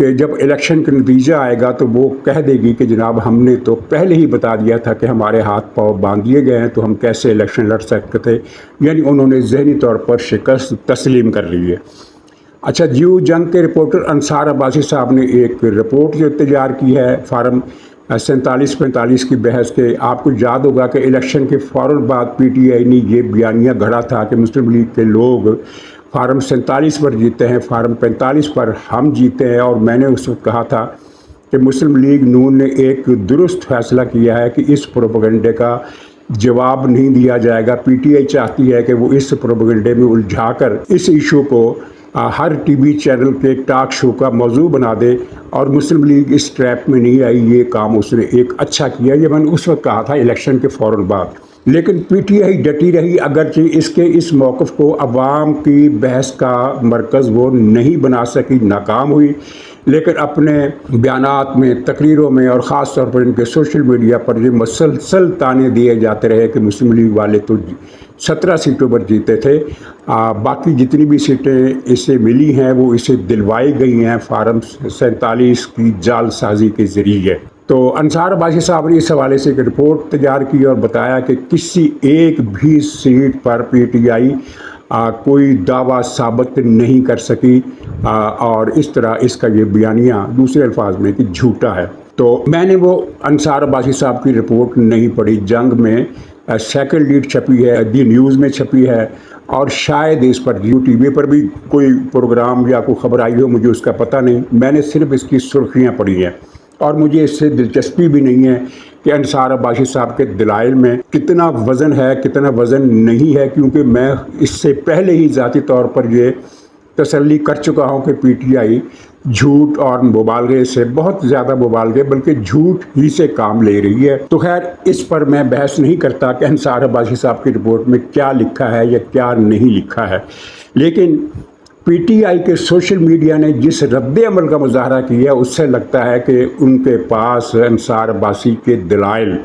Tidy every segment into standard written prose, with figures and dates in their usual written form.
کہ جب الیکشن کا نتیجہ آئے گا تو وہ کہہ دے گی کہ جناب ہم نے تو پہلے ہی بتا دیا تھا کہ ہمارے ہاتھ پاؤں باندھ دیے گئے ہیں تو ہم کیسے الیکشن لڑ سکتے تھے، یعنی انہوں نے ذہنی طور پر شکست تسلیم کر لی ہے۔ اچھا، جیو جنگ کے رپورٹر انصار عباسی صاحب نے ایک رپورٹ جو تیار کی ہے فارم 47-45 کی بحث کے، آپ کو یاد ہوگا کہ الیکشن کے فوراً بعد پی ٹی آئی نے یہ بیانیہ گھڑا تھا کہ مسلم لیگ کے لوگ فارم 47 پر جیتے ہیں، فارم 45 پر ہم جیتے ہیں، اور میں نے اس وقت کہا تھا کہ مسلم لیگ نون نے ایک درست فیصلہ کیا ہے کہ اس پروپیگنڈے کا جواب نہیں دیا جائے گا۔ پی ٹی آئی چاہتی ہے کہ وہ اس پروپیگنڈے میں الجھا کر اس ایشو کو ہر ٹی وی چینل کے ٹاک شو کا موضوع بنا دے، اور مسلم لیگ اس ٹریپ میں نہیں آئی۔ یہ کام اس نے ایک اچھا کیا، یہ میں نے اس وقت کہا تھا الیکشن کے فوراً بعد۔ لیکن پی ٹی آئی ڈٹی رہی، اگرچہ اس موقف کو عوام کی بحث کا مرکز وہ نہیں بنا سکی، ناکام ہوئی، لیکن اپنے بیانات میں، تقریروں میں، اور خاص طور پر ان کے سوشل میڈیا پر یہ مسلسل تانے دیے جاتے رہے کہ مسلم لیگ والے تو 17 سیٹوں پر جیتے تھے، باقی جتنی بھی سیٹیں اسے ملی ہیں وہ اسے دلوائی گئی ہیں فارم 47 کی جعل سازی کے ذریعے۔ تو انصار عباسی صاحب نے اس حوالے سے ایک رپورٹ تیار کی اور بتایا کہ کسی ایک بھی set per P T I کوئی دعویٰ ثابت نہیں کر سکی، اور اس طرح اس کا یہ بیانیہ دوسرے الفاظ میں کہ جھوٹا ہے۔ تو میں نے وہ انصار عباسی صاحب کی رپورٹ نہیں پڑھی۔ جنگ میں سیکنڈ لیڈ چھپی ہے، دی نیوز میں چھپی ہے، اور شاید اس پر جیو ٹی وی پر بھی کوئی پروگرام یا کوئی خبر آئی ہو، مجھے اس کا پتہ نہیں۔ میں نے صرف اس کی سرخیاں پڑھی ہیں، اور مجھے اس سے دلچسپی بھی نہیں ہے کہ انصار عباسی صاحب کے دلائل میں کتنا وزن ہے، کتنا وزن نہیں ہے، کیونکہ میں اس سے پہلے ہی ذاتی طور پر یہ تسلی کر چکا ہوں کہ پی ٹی آئی جھوٹ اور مبالغے سے، بہت زیادہ مبالغے بلکہ جھوٹ ہی سے کام لے رہی ہے۔ تو خیر، اس پر میں بحث نہیں کرتا کہ انصار عباسی صاحب کی رپورٹ میں کیا لکھا ہے یا کیا نہیں لکھا ہے، لیکن پی ٹی آئی کے سوشل میڈیا نے جس رد عمل کا مظاہرہ کیا اس سے لگتا ہے کہ ان کے پاس انصار عباسی کے دلائل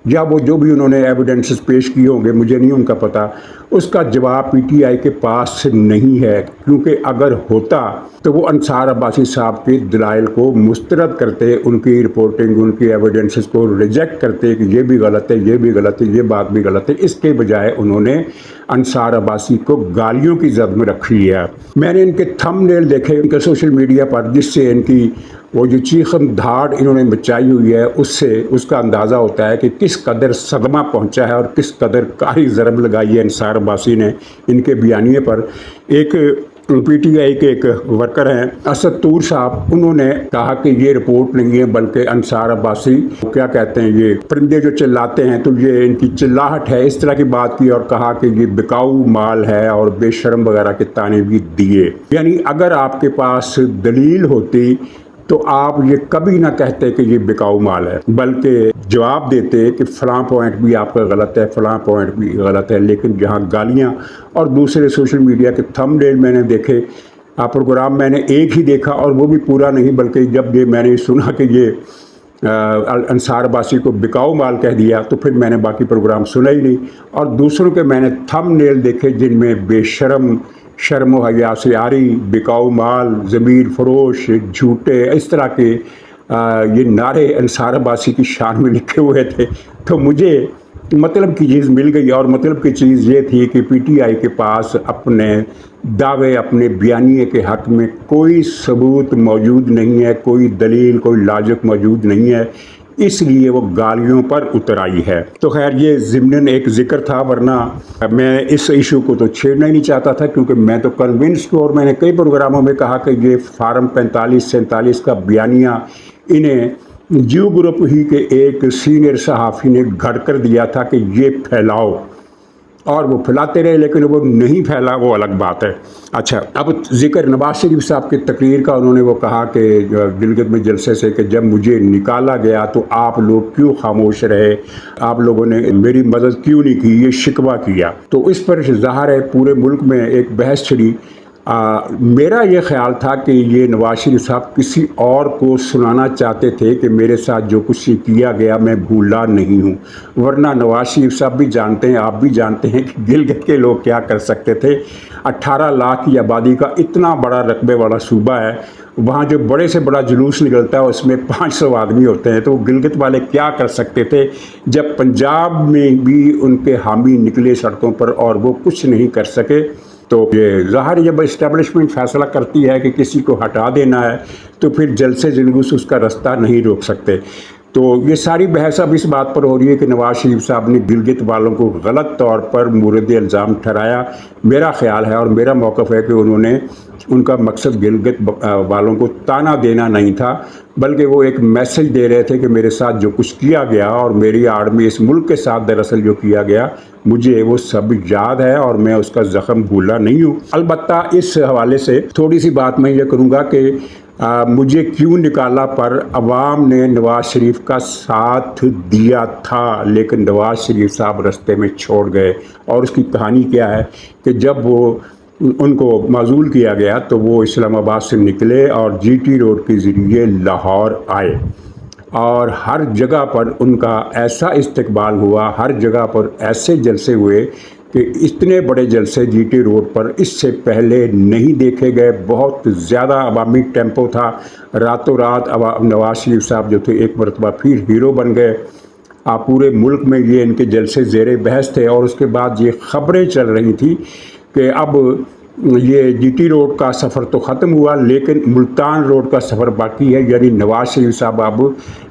یا وہ جو بھی انہوں نے ایویڈنسز پیش کیے ہوں گے، مجھے نہیں ان کا پتہ، اس کا جواب پی ٹی آئی کے پاس نہیں ہے، کیونکہ اگر ہوتا تو وہ انصار عباسی صاحب کے دلائل کو مسترد کرتے، ان کی رپورٹنگ، ان کی ایویڈنسز کو ریجیکٹ کرتے کہ یہ بھی غلط ہے، یہ بھی غلط ہے، یہ بات بھی غلط ہے۔ اس کے بجائے انہوں نے انصار عباسی کو گالیوں کی زد میں رکھی ہے۔ میں نے ان کے تھم نیل دیکھے ان کے سوشل میڈیا پر، جس سے ان کی وہ جو چیخم دھاڑ انہوں نے مچائی ہوئی ہے اس کا اندازہ ہوتا ہے کہ کس قدر صدمہ پہنچا ہے اور کس قدر کاری ضرب لگائی ہے انصار عباسی نے ان کے بیانیے پر۔ ایک پی ٹی آئی کے ایک ورکر ہیں اسد طور صاحب، انہوں نے کہا کہ یہ رپورٹ نہیں ہے بلکہ انصار عباسی کیا کہتے ہیں، یہ پرندے جو چلاتے ہیں تو یہ ان کی چلاہٹ ہے، اس طرح کی بات کی، اور کہا کہ یہ بکاؤ مال ہے اور بے شرم وغیرہ کے طعنے بھی دیے۔ یعنی اگر آپ کے پاس دلیل ہوتی تو آپ یہ کبھی نہ کہتے کہ یہ بکاؤ مال ہے، بلکہ جواب دیتے کہ فلاں پوائنٹ بھی آپ کا غلط ہے، فلاں پوائنٹ بھی غلط ہے۔ لیکن جہاں گالیاں اور دوسرے سوشل میڈیا کے تھم نیل میں نے دیکھے، پروگرام میں نے ایک ہی دیکھا اور وہ بھی پورا نہیں، بلکہ جب یہ میں نے سنا کہ یہ انصار عباسی کو بکاؤ مال کہہ دیا تو پھر میں نے باقی پروگرام سنا ہی نہیں، اور دوسروں کے میں نے تھم نیل دیکھے جن میں بے شرم و حیا سے عاری، بکاؤ مال، ضمیر فروش، جھوٹے، اس طرح کے یہ نعرے انصار عباسی کی شان میں لکھے ہوئے تھے۔ تو مجھے مطلب کی چیز مل گئی، اور مطلب کی چیز یہ تھی کہ پی ٹی آئی کے پاس اپنے دعوے، اپنے بیانیے کے حق میں کوئی ثبوت موجود نہیں ہے، کوئی دلیل، کوئی لاجک موجود نہیں ہے، اس لیے وہ گالیوں پر اتر آئی ہے۔ تو خیر، یہ ضمناً ایک ذکر تھا، ورنہ میں اس ایشو کو تو چھیڑنا ہی نہیں چاہتا تھا، کیونکہ میں تو کنونسڈ ہوں، اور میں نے کئی پروگراموں میں کہا کہ یہ فارم 45-47 کا بیانیہ انہیں جیو گروپ ہی کے ایک سینئر صحافی نے گھڑ کر دیا تھا کہ یہ پھیلاؤ، اور وہ پھیلاتے رہے، لیکن وہ نہیں پھیلا، وہ الگ بات ہے۔ اچھا، اب ذکر نواز شریف صاحب کی تقریر کا، انہوں نے وہ کہا کہ گلگت میں جلسے سے کہ جب مجھے نکالا گیا تو آپ لوگ کیوں خاموش رہے، آپ لوگوں نے میری مدد کیوں نہیں کی، یہ شکوہ کیا۔ تو اس پر ظاہر ہے پورے ملک میں ایک بحث چھڑی، میرا یہ خیال تھا کہ یہ نواز شریف صاحب کسی اور کو سنانا چاہتے تھے کہ میرے ساتھ جو کچھ کیا گیا میں بھولا نہیں ہوں، ورنہ نواز شریف صاحب بھی جانتے ہیں، آپ بھی جانتے ہیں کہ گلگت کے لوگ کیا کر سکتے تھے۔ 18 لاکھ کی آبادی کا اتنا بڑا رقبے والا صوبہ ہے، وہاں جو بڑے سے بڑا جلوس نکلتا ہے اس میں 500 آدمی ہوتے ہیں، تو وہ گلگت والے کیا کر سکتے تھے جب پنجاب میں بھی ان کے حامی نکلے سڑکوں پر اور وہ کچھ نہیں کر سکے۔ تو یہ ظاہر جب اسٹیبلشمنٹ فیصلہ کرتی ہے کہ کسی کو ہٹا دینا ہے تو پھر جلسے جلوس اس کا رستہ نہیں روک سکتے۔ تو یہ ساری بحث اب اس بات پر ہو رہی ہے کہ نواز شریف صاحب نے گلگت والوں کو غلط طور پر مورد الزام ٹھہرایا۔ میرا خیال ہے اور میرا موقف ہے کہ انہوں نے ان کا مقصد گلگت والوں کو تانا دینا نہیں تھا، بلکہ وہ ایک میسج دے رہے تھے کہ میرے ساتھ جو کچھ کیا گیا اور میری آڑ میں اس ملک کے ساتھ دراصل جو کیا گیا مجھے وہ سب یاد ہے اور میں اس کا زخم بھولا نہیں ہوں۔ البتہ اس حوالے سے تھوڑی سی بات میں یہ کروں گا کہ مجھے کیوں نکالا پر عوام نے نواز شریف کا ساتھ دیا تھا، لیکن نواز شریف صاحب رستے میں چھوڑ گئے۔ اور اس کی کہانی کیا ہے کہ جب وہ ان کو معزول کیا گیا تو وہ اسلام آباد سے نکلے اور جی ٹی روڈ کے ذریعے لاہور آئے، اور ہر جگہ پر ان کا ایسا استقبال ہوا، ہر جگہ پر ایسے جلسے ہوئے کہ اتنے بڑے جلسے جی ٹی روڈ پر اس سے پہلے نہیں دیکھے گئے۔ بہت زیادہ عوامی ٹیمپو تھا، راتوں رات نواز شریف صاحب جو تھے ایک مرتبہ پھر ہیرو بن گئے۔ پورے ملک میں یہ ان کے جلسے زیر بحث تھے، اور اس کے بعد یہ خبریں چل رہی تھیں کہ اب یہ جی ٹی روڈ کا سفر تو ختم ہوا لیکن ملتان روڈ کا سفر باقی ہے، یعنی نواز شریف صاحب اب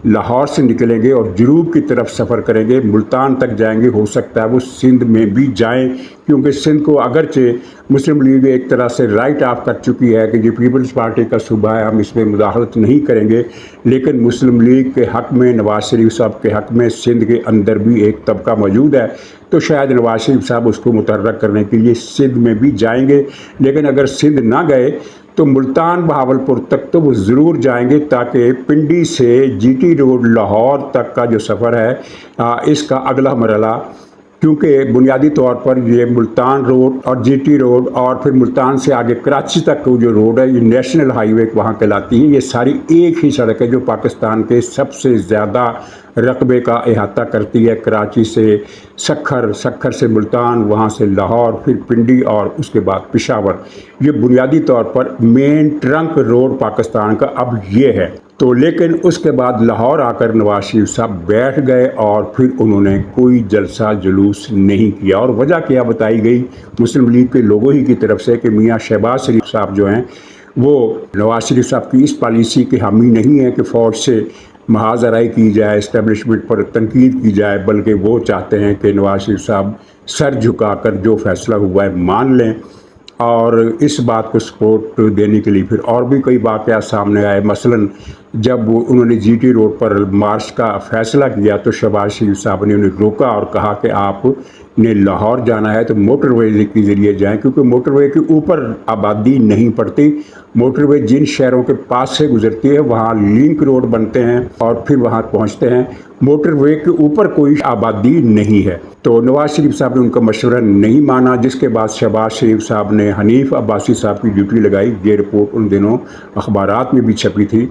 لاہور سے نکلیں گے اور جنوب کی طرف سفر کریں گے، ملتان تک جائیں گے، ہو سکتا ہے وہ سندھ میں بھی جائیں، کیونکہ سندھ کو اگرچہ مسلم لیگ ایک طرح سے رائٹ آف کر چکی ہے کہ یہ پیپلز پارٹی کا صوبہ ہے، ہم اس میں مداخلت نہیں کریں گے، لیکن مسلم لیگ کے حق میں، نواز شریف صاحب کے حق میں سندھ کے اندر بھی ایک طبقہ موجود ہے، تو شاید نواز شریف صاحب اس کو متحرک کرنے کے لیے سندھ میں بھی جائیں گے۔ لیکن اگر سندھ نہ گئے تو ملتان بہاولپور تک تو وہ ضرور جائیں گے، تاکہ پنڈی سے جی ٹی روڈ لاہور تک کا جو سفر ہے اس کا اگلا مرحلہ، کیونکہ بنیادی طور پر یہ ملتان روڈ اور جی ٹی روڈ اور پھر ملتان سے آگے کراچی تک جو روڈ ہے، یہ نیشنل ہائی وے وہاں کہلاتی ہے، یہ ساری ایک ہی سڑک ہے جو پاکستان کے سب سے زیادہ رقبے کا احاطہ کرتی ہے، کراچی سے سکھر، سکھر سے ملتان، وہاں سے لاہور، پھر پنڈی اور اس کے بعد پشاور۔ یہ بنیادی طور پر مین ٹرنک روڈ پاکستان کا اب یہ ہے۔ تو لیکن اس کے بعد لاہور آ کر نواز شریف صاحب بیٹھ گئے اور پھر انہوں نے کوئی جلسہ جلوس نہیں کیا، اور وجہ کیا بتائی گئی مسلم لیگ کے لوگوں ہی کی طرف سے کہ میاں شہباز شریف صاحب جو ہیں وہ نواز شریف صاحب کی اس پالیسی کے حامی نہیں ہیں کہ فوج سے محاذ آرائی کی جائے، اسٹیبلشمنٹ پر تنقید کی جائے، بلکہ وہ چاہتے ہیں کہ نواز شریف صاحب سر جھکا کر جو فیصلہ ہوا ہے مان لیں۔ اور اس بات کو سپورٹ دینے کے لیے پھر اور بھی کئی واقعات سامنے آئے، مثلاً جب انہوں نے جی ٹی روڈ پر مارچ کا فیصلہ کیا تو شہباز شریف صاحب نے انہیں روکا اور کہا کہ آپ نے لاہور جانا ہے تو موٹر وے کے ذریعے جائیں، کیونکہ موٹر وے کے اوپر آبادی نہیں پڑتی، موٹر وے جن شہروں کے پاس سے گزرتی ہے وہاں لنک روڈ بنتے ہیں اور پھر وہاں پہنچتے ہیں، موٹر وے کے اوپر کوئی آبادی نہیں ہے۔ تو نواز شریف صاحب نے ان کا مشورہ نہیں مانا، جس کے بعد شہباز شریف صاحب نے حنیف عباسی صاحب کی ڈیوٹی لگائی۔ یہ رپورٹ ان دنوں اخبارات میں بھی چھپی تھی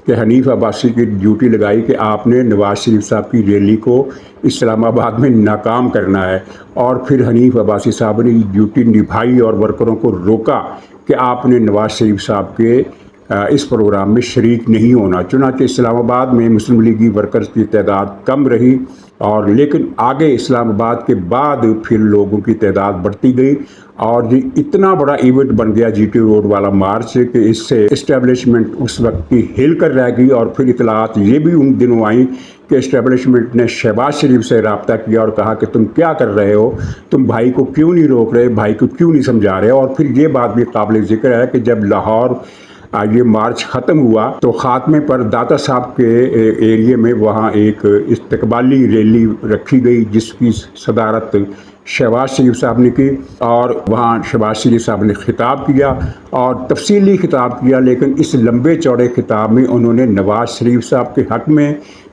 کہ حنیف عباسی کی ڈیوٹی لگائی کہ آپ نے نواز شریف صاحب کی ریلی کو اسلام آباد میں ناکام کرنا ہے، اور پھر حنیف عباسی صاحب نے یہ ڈیوٹی نبھائی اور ورکروں کو روکا کہ آپ نے نواز شریف صاحب کے اس پروگرام میں شریک نہیں ہونا۔ چنانچہ اسلام آباد میں مسلم لیگی ورکرز کی تعداد کم رہی، اور لیکن آگے اسلام آباد کے بعد پھر لوگوں کی تعداد بڑھتی گئی، اور یہ اتنا بڑا ایونٹ بن گیا جی ٹی روڈ والا مارچ کہ اس سے اسٹیبلشمنٹ اس وقت کی ہل کر رہ گئی۔ اور پھر اطلاعات یہ بھی ان دنوں آئیں کہ اسٹیبلشمنٹ نے شہباز شریف سے رابطہ کیا اور کہا کہ تم کیا کر رہے ہو، تم بھائی کو کیوں نہیں روک رہے، بھائی کو کیوں نہیں سمجھا رہے۔ اور پھر یہ بات بھی قابل ذکر ہے کہ جب لاہور یہ مارچ ختم ہوا تو خاتمے پر داتا صاحب کے ایریے میں وہاں ایک استقبالی ریلی رکھی گئی جس کی صدارت شہباز شریف صاحب نے کی، اور وہاں شہباز شریف صاحب نے خطاب کیا اور تفصیلی خطاب کیا، لیکن اس لمبے چوڑے خطاب میں انہوں نے نواز شریف صاحب کے حق میں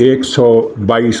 122,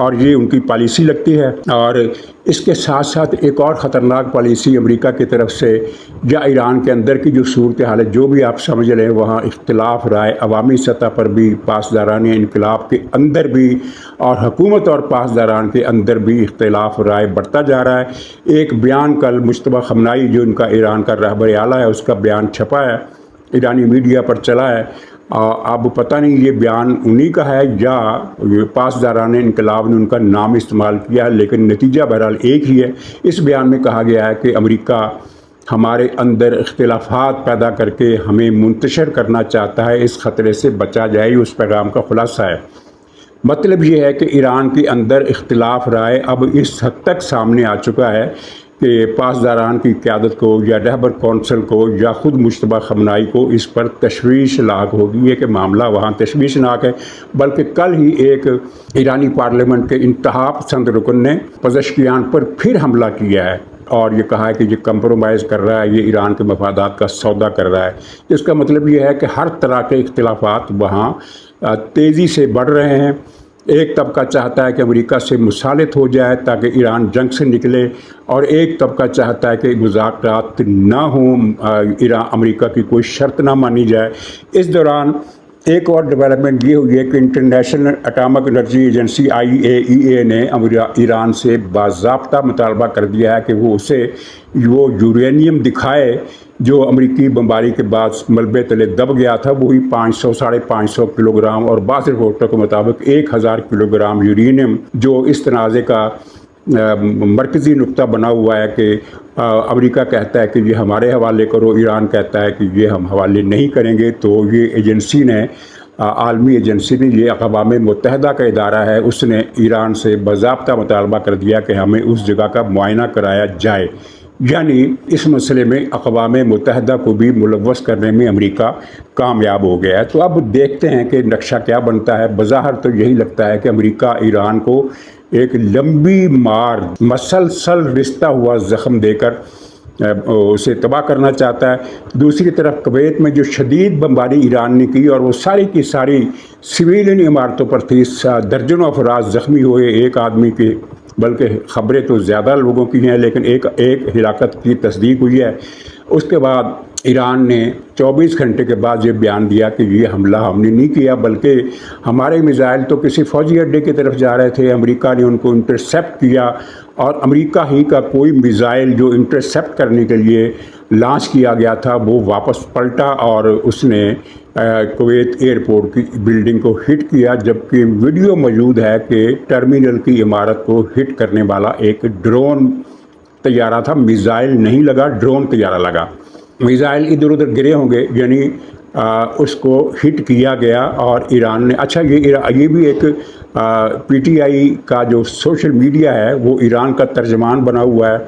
اور یہ ان کی پالیسی لگتی ہے۔ اور اس کے ساتھ ساتھ ایک اور خطرناک پالیسی امریکہ کی طرف سے یا ایران کے اندر کی جو صورتحال ہے، جو بھی آپ سمجھ لیں، وہاں اختلاف رائے عوامی سطح پر بھی، پاسداران انقلاب کے اندر بھی اور حکومت اور پاسداران کے اندر بھی اختلاف رائے بڑھتا جا رہا ہے۔ ایک بیان کل مجتبیٰ خامنائی جو ان کا ایران کا رہبر اعلیٰ ہے، اس کا بیان چھپا ہے، ایرانی میڈیا پر چلا ہے۔ اب پتہ نہیں یہ بیان انہی کا ہے یا پاسداران انقلاب نے ان کا نام استعمال کیا ہے، لیکن نتیجہ بہرحال ایک ہی ہے۔ اس بیان میں کہا گیا ہے کہ امریکہ ہمارے اندر اختلافات پیدا کر کے ہمیں منتشر کرنا چاہتا ہے، اس خطرے سے بچا جائے، اس پیغام کا خلاصہ ہے۔ مطلب یہ ہے کہ ایران کے اندر اختلاف رائے اب اس حد تک سامنے آ چکا ہے کہ پاسداران کی قیادت کو یا رہبر کونسل کو یا خود مجتبیٰ خامنائی کو اس پر تشویش لاحق ہوگی ہے کہ معاملہ وہاں تشویشناک ہے۔ بلکہ کل ہی ایک ایرانی پارلیمنٹ کے انتہا پسند رکن نے پزشکیان پر پھر حملہ کیا ہے اور یہ کہا ہے کہ یہ کمپرومائز کر رہا ہے، یہ ایران کے مفادات کا سودا کر رہا ہے۔ اس کا مطلب یہ ہے کہ ہر طرح کے اختلافات وہاں تیزی سے بڑھ رہے ہیں۔ ایک طبقہ چاہتا ہے کہ امریکہ سے مصالحت ہو جائے تاکہ ایران جنگ سے نکلے، اور ایک طبقہ چاہتا ہے کہ مذاکرات نہ ہوں، امریکہ کی کوئی شرط نہ مانی جائے۔ اس دوران ایک اور ڈیولپمنٹ یہ ہوئی ہے کہ international atomic energy agency IAEA نے ایران سے باضابطہ مطالبہ کر دیا ہے کہ وہ یورینیم دکھائے جو امریکی بمباری کے بعد ملبے تلے دب گیا تھا، وہی 500-550 کلو گرام، اور بعض رپورٹوں کے مطابق 1000 کلو گرام یورینیم، جو اس تنازع کا مرکزی نقطہ بنا ہوا ہے کہ امریکہ کہتا ہے کہ یہ ہمارے حوالے کرو، ایران کہتا ہے کہ یہ ہم حوالے نہیں کریں گے۔ تو یہ ایجنسی نے، عالمی ایجنسی نے، یہ اقوام متحدہ کا ادارہ ہے، اس نے ایران سے باضابطہ مطالبہ کر دیا کہ ہمیں اس جگہ کا معائنہ کرایا جائے۔ یعنی اس مسئلے میں اقوام متحدہ کو بھی ملوث کرنے میں امریکہ کامیاب ہو گیا ہے۔ تو اب دیکھتے ہیں کہ نقشہ کیا بنتا ہے۔ بظاہر تو یہی لگتا ہے کہ امریکہ ایران کو ایک لمبی مار، مسلسل رشتہ ہوا زخم دے کر اسے تباہ کرنا چاہتا ہے۔ دوسری طرف کویت میں جو شدید بمباری ایران نے کی اور وہ ساری کی ساری سویلین عمارتوں پر تھی، درجنوں افراد زخمی ہوئے، ایک آدمی کے، بلکہ خبریں تو زیادہ لوگوں کی ہیں لیکن ایک ہلاکت کی تصدیق ہوئی ہے۔ اس کے بعد ایران نے 24 گھنٹے کے بعد یہ بیان دیا کہ یہ حملہ ہم نے نہیں کیا، بلکہ ہمارے میزائل تو کسی فوجی اڈے کی طرف جا رہے تھے، امریکہ نے ان کو انٹرسیپٹ کیا، اور امریکہ ہی کا کوئی میزائل جو انٹرسیپٹ کرنے کے لیے لانچ کیا گیا تھا وہ واپس پلٹا اور اس نے کویت ایئرپورٹ کی بلڈنگ کو ہٹ کیا، جبکہ ویڈیو موجود ہے کہ ٹرمینل کی عمارت کو ہٹ کرنے والا ایک ڈرون طیارہ تھا، میزائل نہیں لگا، ڈرون طیارہ لگا۔ میزائل ادھر ادھر گرے ہوں گے، یعنی اس کو ہٹ کیا گیا اور ایران نے، اچھا یہ بھی ایک PTI کا جو سوشل میڈیا ہے وہ ایران کا ترجمان بنا ہوا ہے،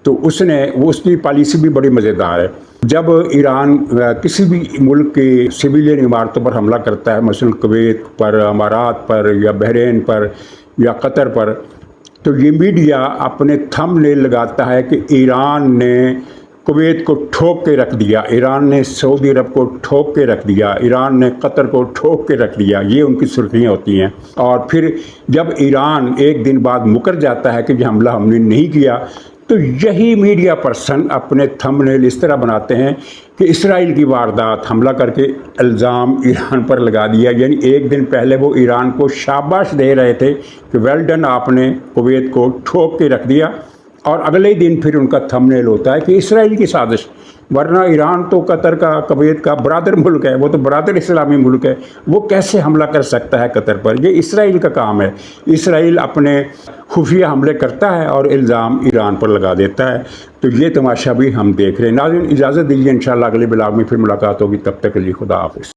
تو اس کی پالیسی بھی بڑی مزیدار ہے۔ جب ایران کسی بھی ملک کے سویلین عمارتوں پر حملہ کرتا ہے، مثلا کویت پر، امارات پر، یا بحرین پر، یا قطر پر، تو یہ میڈیا اپنے تھم نیل لگاتا ہے کہ ایران نے کویت کو ٹھوک کے رکھ دیا، ایران نے سعودی عرب کو ٹھوک کے رکھ دیا، ایران نے قطر کو ٹھوک کے رکھ دیا، یہ ان کی سرخیاں ہوتی ہیں۔ اور پھر جب ایران ایک دن بعد مکر جاتا ہے کہ یہ حملہ ہم نے نہیں کیا، تو یہی میڈیا پرسن اپنے تھم نیل اس طرح بناتے ہیں کہ اسرائیل کی واردات، حملہ کر کے الزام ایران پر لگا دیا۔ یعنی ایک دن پہلے وہ ایران کو شاباش دے رہے تھے کہ ویل ڈن، آپ نے کویت کو ٹھوک کے رکھ دیا، اور اگلے دن پھر ان کا تھم نیل ہوتا ہے کہ اسرائیل کی سازش، ورنہ ایران تو قطر کا، کویت کا برادر ملک ہے، وہ تو برادر اسلامی ملک ہے، وہ کیسے حملہ کر سکتا ہے قطر پر؟ یہ اسرائیل کا کام ہے۔ اسرائیل اپنے خفیہ حملے کرتا ہے اور الزام ایران پر لگا دیتا ہے۔ تو یہ تماشا بھی ہم دیکھ رہے ہیں۔ ناظرین اجازت دیجیے، انشاءاللہ اگلے بلاگ میں پھر ملاقات ہوگی، تب تک کے لیے خدا حافظ۔